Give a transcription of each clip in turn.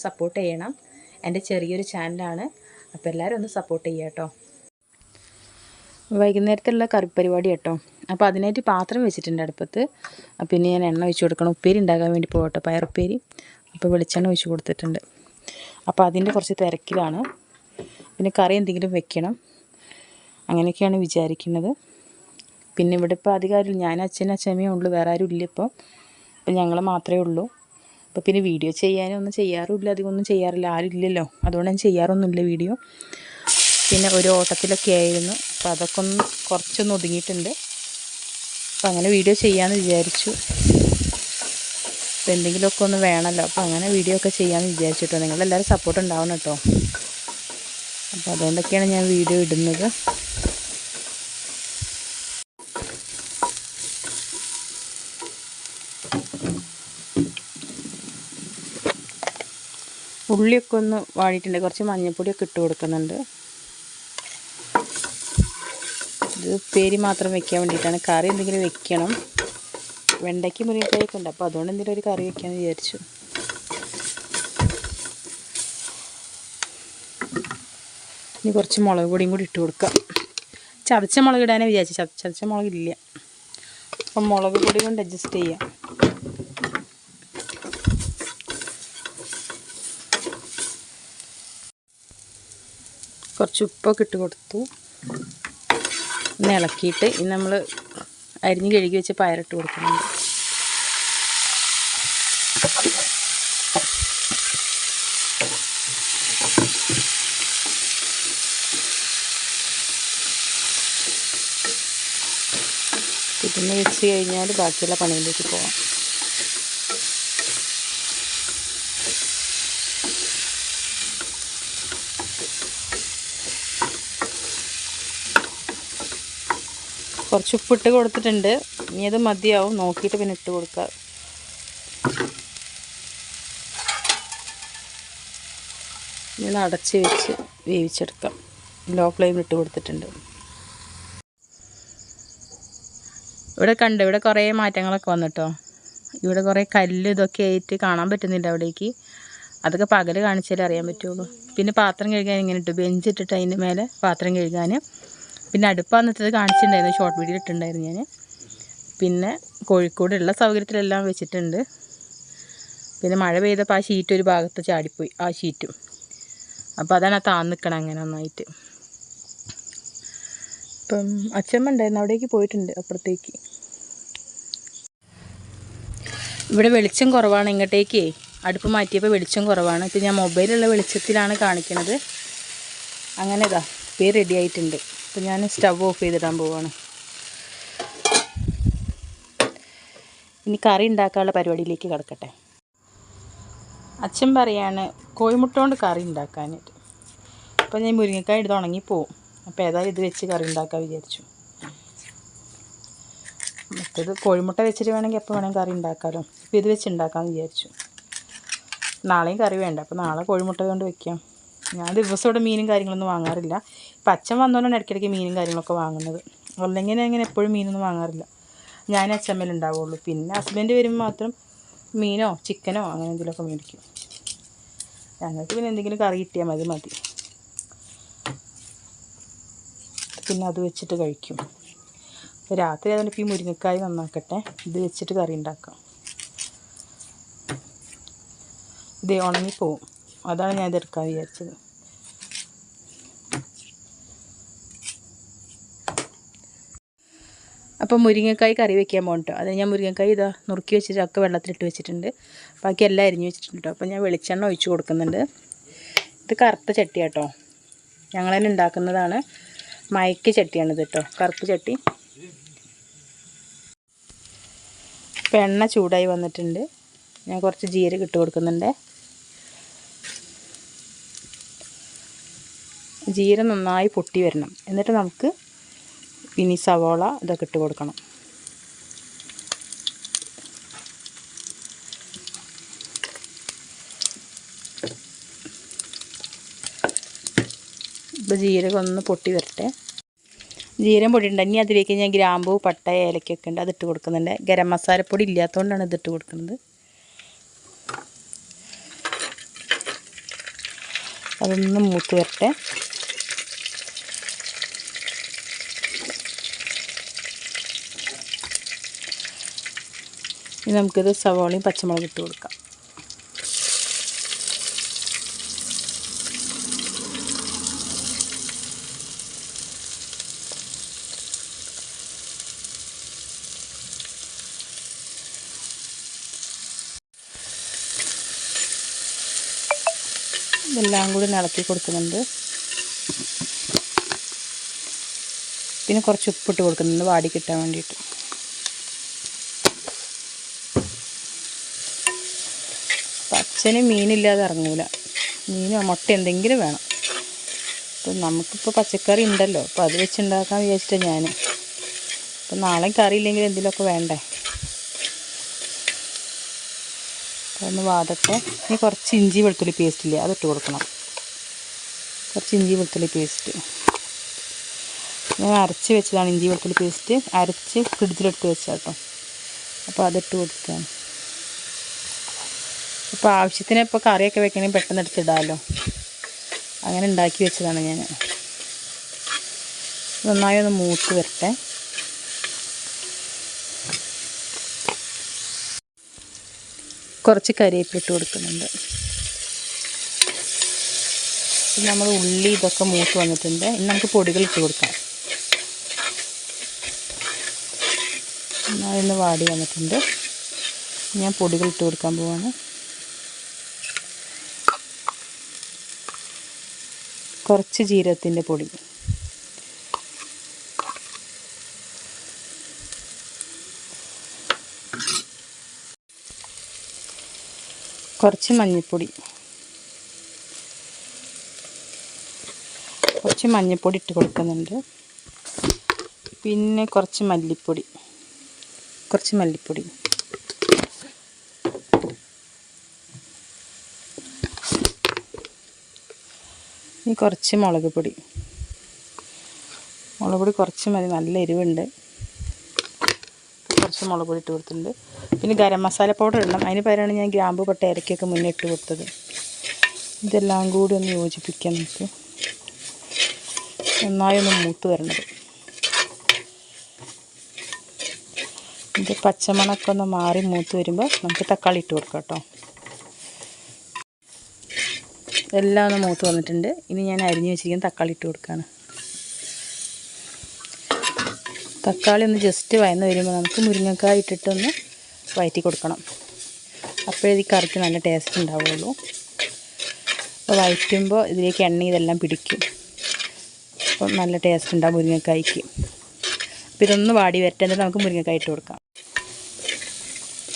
Support ചെയ്യണം. എൻ്റെ ചെറിയൊരു ചാനലാണ്, അപ്പോൾ എല്ലാവരും ഒന്ന് സപ്പോർട്ട് ചെയ്യുക കേട്ടോ. വൈകുന്നേരത്തുള്ള കറിപ്പരിപാടി കേട്ടോ. അപ്പോൾ അതിനായിട്ട് പാത്രം വെച്ചിട്ടുണ്ട് അടുപ്പത്ത്. പിന്നെ ഞാൻ എണ്ണ ഒഴിച്ച് കൊടുക്കണം. ഉപ്പേരി ഉണ്ടാക്കാൻ വേണ്ടി പോകട്ടോ, പയറുപ്പേരി. അപ്പോൾ വെളിച്ചെണ്ണ ഒഴിച്ച് കൊടുത്തിട്ടുണ്ട്. അപ്പോൾ അതിൻ്റെ കുറച്ച് തിരക്കിലാണ്. പിന്നെ കറി എന്തെങ്കിലും വെക്കണം, അങ്ങനെയൊക്കെയാണ് വിചാരിക്കുന്നത്. പിന്നെ ഇവിടെ ഇപ്പോൾ അധികം ആരും, ഞാൻ അച്ഛമ്മയേ ഉള്ളൂ, വേറെ ആരും ഇല്ല ഇപ്പോൾ. അപ്പോൾ ഞങ്ങൾ മാത്രമേ ഉള്ളൂ. അപ്പോൾ പിന്നെ വീഡിയോ ചെയ്യാനൊന്നും ചെയ്യാറുമില്ല, അധികം ഒന്നും ചെയ്യാറില്ല, ആരും ഇല്ലല്ലോ, അതുകൊണ്ട് ഞാൻ ചെയ്യാറൊന്നുമില്ല വീഡിയോ. പിന്നെ ഒരു ഓട്ടത്തിലൊക്കെ ആയിരുന്നു, അപ്പോൾ അതൊക്കെ കുറച്ചൊന്ന് ഒതുങ്ങിയിട്ടുണ്ട്. അപ്പോൾ അങ്ങനെ വീഡിയോ ചെയ്യാമെന്ന് വിചാരിച്ചു. അപ്പോൾ എന്തെങ്കിലുമൊക്കെ ഒന്ന് വേണമല്ലോ, അപ്പോൾ അങ്ങനെ വീഡിയോ ഒക്കെ ചെയ്യാമെന്ന് വിചാരിച്ചിട്ടോ. നിങ്ങളെല്ലാവരും സപ്പോർട്ട് ഉണ്ടാവണം കേട്ടോ. അപ്പോൾ അതുകൊണ്ടൊക്കെയാണ് ഞാൻ വീഡിയോ ഇടുന്നത്. ഉള്ളിയൊക്കെ ഒന്ന് വാടിയിട്ടുണ്ട്, കുറച്ച് മഞ്ഞൾപ്പൊടിയൊക്കെ ഇട്ട് കൊടുക്കുന്നുണ്ട്. ഇത് ഉപ്പേരി മാത്രം വെക്കാൻ വേണ്ടിയിട്ടാണ്, കറി എന്തെങ്കിലും വെക്കണം. വെണ്ടയ്ക്ക് മുരിങ്ങക്കായൊക്കെ ഉണ്ട്, അപ്പോൾ അതുകൊണ്ട് എന്തെങ്കിലും ഒരു കറി വെക്കാമെന്ന് വിചാരിച്ചു. ഇനി കുറച്ച് മുളക് പൊടിയും കൂടി ഇട്ട് കൊടുക്കാം. ചതച്ച മുളക് ഇടാനേ വിചാരിച്ചു, ചതച്ച മുളകില്ല, അപ്പം മുളക് പൊടി കൊണ്ട് അഡ്ജസ്റ്റ് ചെയ്യാം. കുറച്ച് ഉപ്പൊക്കെ ഇട്ട് കൊടുത്തു. ഒന്ന് ഇളക്കിയിട്ട് ഇനി നമ്മൾ അരിഞ്ഞ് കഴുകി വെച്ച് പയറിട്ട് കൊടുക്കുന്നുണ്ട്. ഇതൊന്ന് വെച്ച് കഴിഞ്ഞാൽ ബാക്കിയുള്ള പണിയിലേക്ക് പോകാം. കുറച്ച് ഉപ്പിട്ട് കൊടുത്തിട്ടുണ്ട്, ഇനി അത് മതിയാവും, നോക്കിയിട്ട് പിന്നെ ഇട്ട് കൊടുക്കുക. ഇനി അടച്ച് വെച്ച് വേവിച്ചെടുക്കാം. ലോ ഫ്ലെയിമിൽ ഇട്ട് കൊടുത്തിട്ടുണ്ട്. ഇവിടെ കുറേ മാറ്റങ്ങളൊക്കെ വന്നിട്ടോ. ഇവിടെ കുറേ കല്ല് ഇതൊക്കെ ആയിട്ട് കാണാൻ പറ്റുന്നില്ല അവിടേക്ക്. അതൊക്കെ പകൽ കാണിച്ചാലേ അറിയാൻ പറ്റുള്ളൂ. പിന്നെ പാത്രം കഴുകാൻ ഇങ്ങനെ ഇട്ടു, ബെഞ്ച് ഇട്ടിട്ട് അതിൻ്റെ മേലെ പാത്രം കഴുകാൻ. പിന്നെ അടുപ്പ് വന്നിട്ടത് കാണിച്ചിട്ടുണ്ടായിരുന്നു, ഷോർട്ട് വീഡിയോ ഇട്ടിട്ടുണ്ടായിരുന്നു ഞാൻ. പിന്നെ കോഴിക്കോടുള്ള സൗകര്യത്തിലെല്ലാം വെച്ചിട്ടുണ്ട്. പിന്നെ മഴ പെയ്തപ്പോൾ ആ ഷീറ്റ് ഒരു ഭാഗത്ത് ചാടിപ്പോയി, ആ ഷീറ്റും. അപ്പോൾ അതാണ് ആ താന്ന് നിൽക്കണം അങ്ങനെ ഒന്നായിട്ട്. ഇപ്പം അച്ഛമ്മ ഉണ്ടായിരുന്നു, അവിടേക്ക് പോയിട്ടുണ്ട് അപ്പുറത്തേക്ക്. ഇവിടെ വെളിച്ചം കുറവാണ്, ഇങ്ങോട്ടേക്ക് അടുപ്പ് മാറ്റിയപ്പോൾ വെളിച്ചം കുറവാണ്. ഇപ്പം ഞാൻ മൊബൈലുള്ള വെളിച്ചത്തിലാണ് കാണിക്കുന്നത്. അങ്ങനെ ഇതാ ഇപ്പോൾ റെഡി ആയിട്ടുണ്ട്. അപ്പോൾ ഞാൻ സ്റ്റവ് ഓഫ് ചെയ്തിടാൻ പോവുകയാണ്. ഇനി കറി ഉണ്ടാക്കാനുള്ള പരിപാടിയിലേക്ക് കിടക്കട്ടെ. അച്ഛൻ പറയാണ് കോഴിമുട്ട കൊണ്ട് കറി ഉണ്ടാക്കാനായിട്ട്. അപ്പോൾ ഞാൻ മുരിങ്ങക്കായ എടുത്ത് ഉണങ്ങിപ്പോവും, അപ്പോൾ ഏതായാലും ഇത് വെച്ച് കറി ഉണ്ടാക്കാൻ വിചാരിച്ചു. മറ്റേത് കോഴിമുട്ട വെച്ചിട്ട് വേണമെങ്കിൽ എപ്പോൾ വേണമെങ്കിൽ കറി ഉണ്ടാക്കാമല്ലോ. ഇപ്പോൾ ഇത് വെച്ച് ഉണ്ടാക്കാമെന്ന് വിചാരിച്ചു. നാളെയും കറി വേണ്ട, അപ്പോൾ നാളെ കോഴിമുട്ട കൊണ്ട് വയ്ക്കാം. ഞാൻ ദിവസം ഇവിടെ മീനും കാര്യങ്ങളൊന്നും വാങ്ങാറില്ല. ഇപ്പം അച്ഛൻ വന്നോണ്ടാണ് ഇടയ്ക്കിടയ്ക്ക് മീനും കാര്യങ്ങളൊക്കെ വാങ്ങുന്നത്. അല്ലെങ്കിൽ അങ്ങനെ എപ്പോഴും മീനൊന്നും വാങ്ങാറില്ല. ഞാൻ അച്ഛമ്മയിൽ ഉണ്ടാവുള്ളൂ. പിന്നെ ഹസ്ബൻഡ് വരുമ്പോൾ മാത്രം മീനോ ചിക്കനോ അങ്ങനെ എന്തെങ്കിലുമൊക്കെ മേടിക്കും. ഞങ്ങൾക്ക് പിന്നെ എന്തെങ്കിലും കറി കിട്ടിയാൽ മതി. പിന്നെ അത് വെച്ചിട്ട് കഴിക്കും. അപ്പോൾ രാത്രി അതുകൊണ്ട് ഇപ്പോൾ ഈ മുരിങ്ങക്കായ് നന്നാക്കട്ടെ, ഇത് വെച്ചിട്ട് കറി ഉണ്ടാക്കാം. ഇത് ഉണങ്ങിപ്പോവും, അതാണ് ഞാൻ ഇതെടുക്കാൻ വിചാരിച്ചത്. അപ്പോൾ മുരിങ്ങക്കായ് കറി വെക്കാൻ പോകട്ടോ. അത് ഞാൻ മുരിങ്ങക്കായ് ഇതാ നുറുക്കി വെച്ചിട്ട് ഒക്കെ വെള്ളത്തിലിട്ട് വെച്ചിട്ടുണ്ട്. ബാക്കി എല്ലാം അരിഞ്ഞ് വെച്ചിട്ടുണ്ട്. അപ്പോൾ ഞാൻ വെളിച്ചെണ്ണ ഒഴിച്ച് കൊടുക്കുന്നുണ്ട്. ഇത് കറുത്ത ചട്ടി കേട്ടോ, ഞങ്ങൾ തന്നെ ഉണ്ടാക്കുന്നതാണ്. മയക്ക് ചട്ടിയാണിത് കേട്ടോ, കറുപ്പ് ചട്ടി. ഇപ്പോൾ എണ്ണ ചൂടായി വന്നിട്ടുണ്ട്. ഞാൻ കുറച്ച് ജീരകം ഇട്ട് കൊടുക്കുന്നുണ്ട്. ജീരകം നന്നായി പൊട്ടി വരണം. എന്നിട്ട് നമുക്ക് ഇനി സവോള ഇതൊക്കെ ഇട്ട് കൊടുക്കണം. ഇപ്പോൾ ജീരകം ഒന്ന് പൊട്ടി വരട്ടെ. ജീരകം പൊടിയുണ്ട്. ഇനി അതിലേക്ക് ഞാൻ ഗ്രാമ്പൂ പട്ട ഏലക്കൊക്കെ ഉണ്ട്, അതിട്ട് കൊടുക്കുന്നുണ്ട്. ഗരം മസാലപ്പൊടി ഇല്ലാത്തതുകൊണ്ടാണ് ഇതിട്ട് കൊടുക്കുന്നത്. അതൊന്ന് മൂത്ത് വരട്ടെ. ഇനി നമുക്കിത് സവാളയും പച്ചമുളകും ഇട്ട് കൊടുക്കാം. ഇതെല്ലാം കൂടി ഇളക്കി കൊടുക്കുന്നുണ്ട്. പിന്നെ കുറച്ച് ഉപ്പിട്ട് കൊടുക്കുന്നുണ്ട് വാടി കിട്ടാൻ വേണ്ടിയിട്ട്. അച്ഛന് മീനില്ലാതെ ഇറങ്ങൂല. മീനോ മുട്ട എന്തെങ്കിലും വേണം. അപ്പം നമുക്കിപ്പോൾ പച്ചക്കറി ഉണ്ടല്ലോ, അപ്പോൾ അത് വെച്ചുണ്ടാക്കാൻ വിചാരിച്ചിട്ടാണ് ഞാൻ. അപ്പം നാളെ കറി ഇല്ലെങ്കിൽ എന്തെങ്കിലുമൊക്കെ വേണ്ടേ. അതൊന്ന് വാടട്ടെ. ഇനി കുറച്ച് ഇഞ്ചി വെളുത്തുള്ളി പേസ്റ്റ് ഇല്ലേ, അതിട്ട് കൊടുക്കണം. കുറച്ച് ഇഞ്ചി വെളുത്തുള്ളി പേസ്റ്റ് ഞാൻ അരച്ച് വെച്ചതാണ്. ഇഞ്ചി വെളുത്തുള്ളി പേസ്റ്റ് അരച്ച് ഫ്രിഡ്ജിലെടുത്ത് വെച്ചാൽ കേട്ടോ. അപ്പോൾ അതിട്ട് കൊടുക്കാം. ഇപ്പോൾ ആവശ്യത്തിന് ഇപ്പോൾ കറിയൊക്കെ വെക്കണമെങ്കിൽ പെട്ടെന്ന് എടുത്തിടാമല്ലോ. അങ്ങനെ ഉണ്ടാക്കി വെച്ചതാണ് ഞാൻ. നന്നായി ഒന്ന് മൂത്ത് വരട്ടെ. കുറച്ച് കരിവേപ്പില ഇട്ട് കൊടുക്കുന്നുണ്ട്. നമ്മൾ ഉള്ളി ഇതൊക്കെ മൂത്ത് വന്നിട്ടുണ്ട്. ഇനി നമുക്ക് പൊടികൾ ഇട്ട് കൊടുക്കാം. നന്നായി വാടി വന്നിട്ടുണ്ട്. ഞാൻ പൊടികൾ ഇട്ട് കൊടുക്കാൻ പോവാണ്. കുറച്ച് ജീരകത്തിൻ്റെ പൊടി, കുറച്ച് മഞ്ഞൾപ്പൊടി, ഇട്ട് കൊടുക്കുന്നുണ്ട്. പിന്നെ കുറച്ച് മല്ലിപ്പൊടി, ഇനി കുറച്ച് മുളക് പൊടി കുറച്ച് മതി, നല്ല എരിവുണ്ട്. കുറച്ച് മുളക് പൊടി ഇട്ട് കൊടുത്തിട്ടുണ്ട്. പിന്നെ ഗരം മസാല പൗഡർ ഇടണം. അതിന് പകരമാണ് ഞാൻ ഗ്രാമ്പു പട്ട ഏലക്കയൊക്കെ മുന്നേ ഇട്ട് കൊടുത്തത്. ഇതെല്ലാം കൂടി ഒന്ന് യോജിപ്പിക്കാം. നമുക്ക് നന്നായി ഒന്ന് മൂത്ത് വരണത്. ഇത് പച്ചമണമൊക്കെ ഒന്ന് മാറി മൂത്ത് വരുമ്പോൾ നമുക്ക് തക്കാളി ഇട്ട് കൊടുക്കാം കേട്ടോ. എല്ലാം ഒന്ന് മൂത്ത് വന്നിട്ടുണ്ട്. ഇനി ഞാൻ അരിഞ്ഞ് വെച്ചിരിക്കുന്ന തക്കാളി ഇട്ട് കൊടുക്കുകയാണ്. തക്കാളി ഒന്ന് ജസ്റ്റ് വഴന്ന് വരുമ്പോൾ നമുക്ക് മുരിങ്ങക്കായ ഇട്ടിട്ടൊന്ന് വഴറ്റി കൊടുക്കണം. അപ്പോഴേ ഈ കറിക്ക് നല്ല ടേസ്റ്റ് ഉണ്ടാവുള്ളൂ. അപ്പോൾ വഴറ്റുമ്പോൾ ഇതിലേക്ക് എണ്ണ ഇതെല്ലാം പിടിക്കും. അപ്പം നല്ല ടേസ്റ്റ് ഉണ്ടാവും മുരിങ്ങക്കായ്ക്ക്. അപ്പോൾ ഇതൊന്ന് വാടി വരട്ടെ, എന്നിട്ട് നമുക്ക് മുരിങ്ങക്കായ ഇട്ട് കൊടുക്കാം.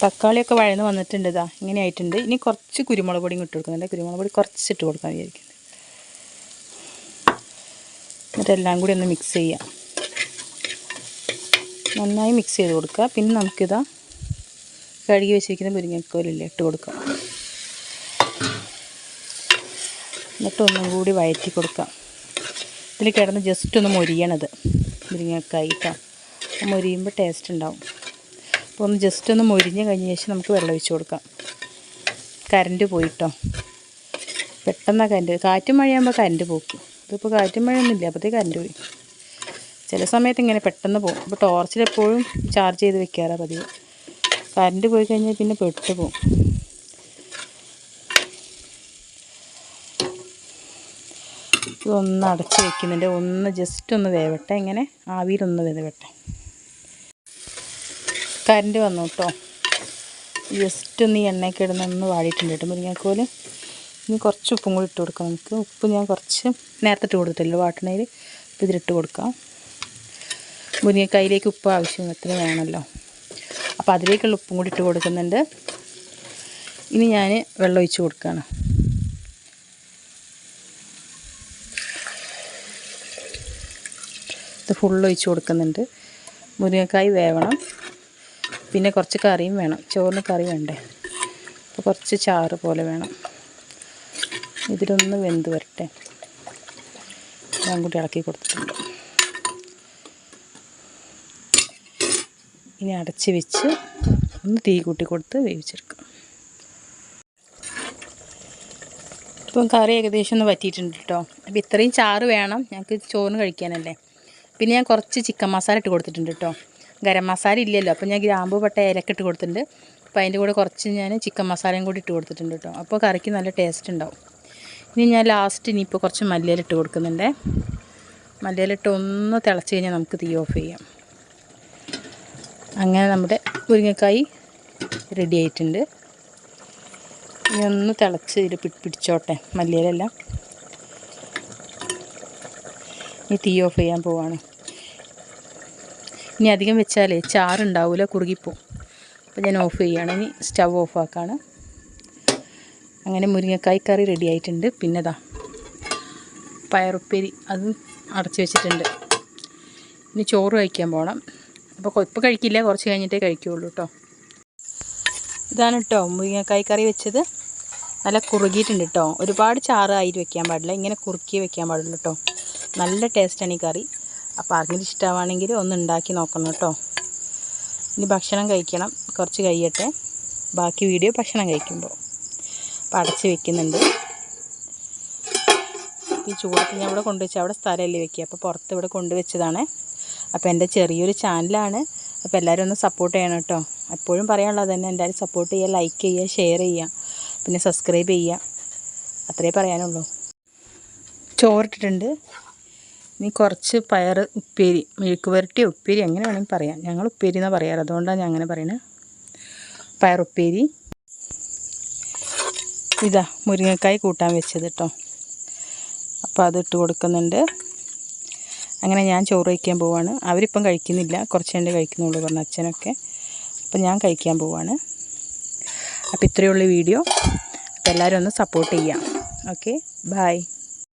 തക്കാളിയൊക്കെ വഴന്ന് വന്നിട്ടുണ്ട്. ഇതാ ഇങ്ങനെ ആയിട്ടുണ്ട്. ഇനി കുറച്ച് കുരുമുളക് പൊടിയും ഇട്ട് കൊടുക്കുന്നുണ്ട്. കുരുമുളക് പൊടി കുറച്ചിട്ട് കൊടുക്കാൻ വിചാരിക്കുന്നത്. എന്നിട്ടെല്ലാം കൂടി ഒന്ന് മിക്സ് ചെയ്യാം. നന്നായി മിക്സ് ചെയ്ത് കൊടുക്കുക. പിന്നെ നമുക്കിതാ കഴുകി വെച്ചിരിക്കുന്ന മുരിങ്ങക്കോലില്ലേ ഇട്ട് കൊടുക്കാം. എന്നിട്ടൊന്നും കൂടി വഴറ്റി കൊടുക്കാം. ഇതിൽ കിടന്ന് ജസ്റ്റ് ഒന്ന് മൊരിയണത് മുരിങ്ങക്കായി കേട്ടോ. മൊരിയുമ്പോൾ ടേസ്റ്റ് ഉണ്ടാവും. അപ്പോൾ ഒന്ന് ജസ്റ്റ് ഒന്ന് മൊരിഞ്ഞ് കഴിഞ്ഞ ശേഷം നമുക്ക് വെള്ളം ഒഴിച്ച് കൊടുക്കാം. കറണ്ട് പോയിട്ടോ, പെട്ടെന്നാണ് കറണ്ട്. കാറ്റും മഴയാകുമ്പോൾ കറണ്ട് പോക്കും. ഇതിപ്പോൾ കാറ്റും മഴയൊന്നുമില്ല, അപ്പോഴത്തേക്ക് കറണ്ട് പോയി. ചില സമയത്ത് ഇങ്ങനെ പെട്ടെന്ന് പോകും. അപ്പോൾ ടോർച്ചിലെപ്പോഴും ചാർജ് ചെയ്ത് വെക്കാറാണ് പതിവ്. കറണ്ട് പോയി കഴിഞ്ഞാൽ പിന്നെ പെട്ട് പോകും. ഇതൊന്ന് അടച്ച് വെക്കുന്നുണ്ട്. ഒന്ന് ജസ്റ്റ് ഒന്ന് വേവട്ടെ. ഇങ്ങനെ ആവിയിലൊന്ന് വേവട്ടെ. കറണ്ട് വന്നു കേട്ടോ. ജസ്റ്റ് ഒന്ന് ഈ എണ്ണയൊക്കെ ഇടുന്നൊന്ന് വാടിയിട്ടുണ്ട് കേട്ടോ മുരിങ്ങക്കോല്. ഇനി കുറച്ച് ഉപ്പും കൂടി ഇട്ട് കൊടുക്കാം നമുക്ക്. ഉപ്പ് ഞാൻ കുറച്ച് നേരത്തെ ഇട്ട് കൊടുത്തില്ല വാട്ടണയിൽ. അപ്പോൾ ഇതിലിട്ട് കൊടുക്കാം. മുരിങ്ങക്കായിലേക്ക് ഉപ്പ് ആവശ്യത്തിന് വേണമല്ലോ. അപ്പോൾ അതിലേക്കുള്ള ഉപ്പും കൂടി ഇട്ട് കൊടുക്കുന്നുണ്ട്. ഇനി ഞാൻ വെള്ളം ഒഴിച്ച് കൊടുക്കുകയാണ്. ഇത് ഫുള്ള് ഒഴിച്ച് കൊടുക്കുന്നുണ്ട്. മുരിങ്ങക്കായ് വേവണം. പിന്നെ കുറച്ച് കറിയും വേണം. ചോറിന് കറി വേണ്ടേ. അപ്പോൾ കുറച്ച് ചാറ് പോലെ വേണം. ഇതിലൊന്ന് വെന്ത് വരട്ടെ. ഞാൻ കൂടി ഇളക്കി കൊടുത്തിട്ടുണ്ട്. ഇനി അടച്ച് വെച്ച് ഒന്ന് തീ കൂട്ടി കൊടുത്ത് വേവിച്ചെടുക്കാം. ഇപ്പം കറി ഏകദേശം ഒന്ന് വറ്റിയിട്ടുണ്ട് കേട്ടോ. അപ്പോൾ ഇത്രയും ചാറ് വേണം ഞങ്ങൾക്ക് ചോറിന് കഴിക്കാനല്ലേ. പിന്നെ ഞാൻ കുറച്ച് ചിക്കൻ മസാല ഇട്ട് കൊടുത്തിട്ടുണ്ട് കേട്ടോ. ഗരം മസാല ഇല്ലല്ലോ, അപ്പോൾ ഞാൻ ഗ്രാമ്പൂ പട്ട ഏലക്ക ഇട്ട് കൊടുത്തിട്ടുണ്ട്. അപ്പോൾ അതിൻ്റെ കൂടെ കുറച്ച് ഞാൻ ചിക്കൻ മസാലയും കൂടി ഇട്ട് കൊടുത്തിട്ടുണ്ട് കേട്ടോ. അപ്പോൾ കറിക്ക് നല്ല ടേസ്റ്റ് ഉണ്ടാവും. ഇനി ഞാൻ ലാസ്റ്റ് ഇനിയിപ്പോൾ കുറച്ച് മല്ലിയില ഇട്ട് കൊടുക്കുന്നുണ്ട്. മല്ലിയിലിട്ട് ഒന്ന് തിളച്ച് കഴിഞ്ഞാൽ നമുക്ക് തീ ഓഫ് ചെയ്യാം. അങ്ങനെ നമ്മുടെ മുരിങ്ങക്കായ് റെഡി ആയിട്ടുണ്ട്. ഇനി ഒന്ന് തിളച്ച് ഇതിൽ പിടിച്ചോട്ടെ മല്ലിയിലെല്ലാം. ഇനി തീ ഓഫ് ചെയ്യാൻ പോവാണ്. ഇനി അധികം വെച്ചാലേ ചാറുണ്ടാവില്ല, കുറുകിപ്പോവും. അപ്പോൾ ഞാൻ ഓഫ് ചെയ്യുകയാണ്. ഇനി സ്റ്റവ് ഓഫ് ആക്കാണ്. അങ്ങനെ മുരിങ്ങക്കായ് കറി റെഡി ആയിട്ടുണ്ട്. പിന്നെ ഇതാ പയറുപ്പേരി അതും അടച്ച് വെച്ചിട്ടുണ്ട്. ഇനി ചോറ് കഴിക്കാൻ പോകണം. അപ്പോൾ ഇപ്പോൾ കഴിക്കില്ല, കുറച്ച് കഴിഞ്ഞിട്ടേ കഴിക്കുകയുള്ളൂ കേട്ടോ. ഇതാണ് കേട്ടോ മുരിങ്ങക്കായ് കറി വെച്ചത്. നല്ല കുറുകിയിട്ടുണ്ട് കേട്ടോ. ഒരുപാട് ചാറ് ആയിട്ട് വെക്കാൻ പാടില്ല, ഇങ്ങനെ കുറുക്കി വെക്കാൻ പാടുള്ളൂ കേട്ടോ. നല്ല ടേസ്റ്റാണ് ഈ കറി. അപ്പോൾ ആർക്കെങ്കിലും ഇഷ്ടമാണെങ്കിൽ ഒന്ന് ഉണ്ടാക്കി നോക്കണം കേട്ടോ. ഇനി ഭക്ഷണം കഴിക്കണം, കുറച്ച് കഴിയട്ടെ. ബാക്കി വീഡിയോ ഭക്ഷണം കഴിക്കുമ്പോൾ. അപ്പോൾ അടച്ച് വെക്കുന്നുണ്ട്. ഈ ചൂടത്ത് ഞാൻ ഇവിടെ കൊണ്ടുവച്ചാൽ അവിടെ സ്ഥലമല്ലേ വെക്കുക, അപ്പോൾ പുറത്ത് ഇവിടെ കൊണ്ടുവച്ചതാണ്. അപ്പോൾ എൻ്റെ ചെറിയൊരു ചാനലാണ്. അപ്പോൾ എല്ലാവരും ഒന്ന് സപ്പോർട്ട് ചെയ്യണം കേട്ടോ. എപ്പോഴും പറയാനുള്ളത് തന്നെ, എല്ലാവരും സപ്പോർട്ട് ചെയ്യുക, ലൈക്ക് ചെയ്യുക, ഷെയർ ചെയ്യുക, പിന്നെ സബ്സ്ക്രൈബ് ചെയ്യുക. അത്രേ പറയാനുള്ളൂ. ചോറിട്ടിട്ടുണ്ട്. ഇനി കുറച്ച് പയർ ഉപ്പേരി, മെഴുക്ക് പുരട്ടി ഉപ്പേരി എങ്ങനെ വേണമെങ്കിൽ പറയാം. ഞങ്ങൾ ഉപ്പേരി എന്നാണ് പറയാറ്, അതുകൊണ്ടാണ് ഞാൻ അങ്ങനെ പറയുന്നത്. പയറുപ്പേരി. ഇതാ മുരിങ്ങക്കായ് കൂട്ടാൻ വെച്ചത് കേട്ടോ. അപ്പോൾ അതിട്ട് കൊടുക്കുന്നുണ്ട്. അങ്ങനെ ഞാൻ ചോറ് കഴിക്കാൻ പോവാണ്. അവരിപ്പം കഴിക്കുന്നില്ല, കുറച്ച് കഴിഞ്ഞേ കഴിക്കുന്നുള്ളൂ പറഞ്ഞു അച്ഛനൊക്കെ. അപ്പോൾ ഞാൻ കഴിക്കാൻ പോവാണ്. അപ്പോൾ ഇത്രയേ ഉള്ളൂ വീഡിയോ. അപ്പോൾ എല്ലാവരും ഒന്ന് സപ്പോർട്ട് ചെയ്യാം. Okay, by.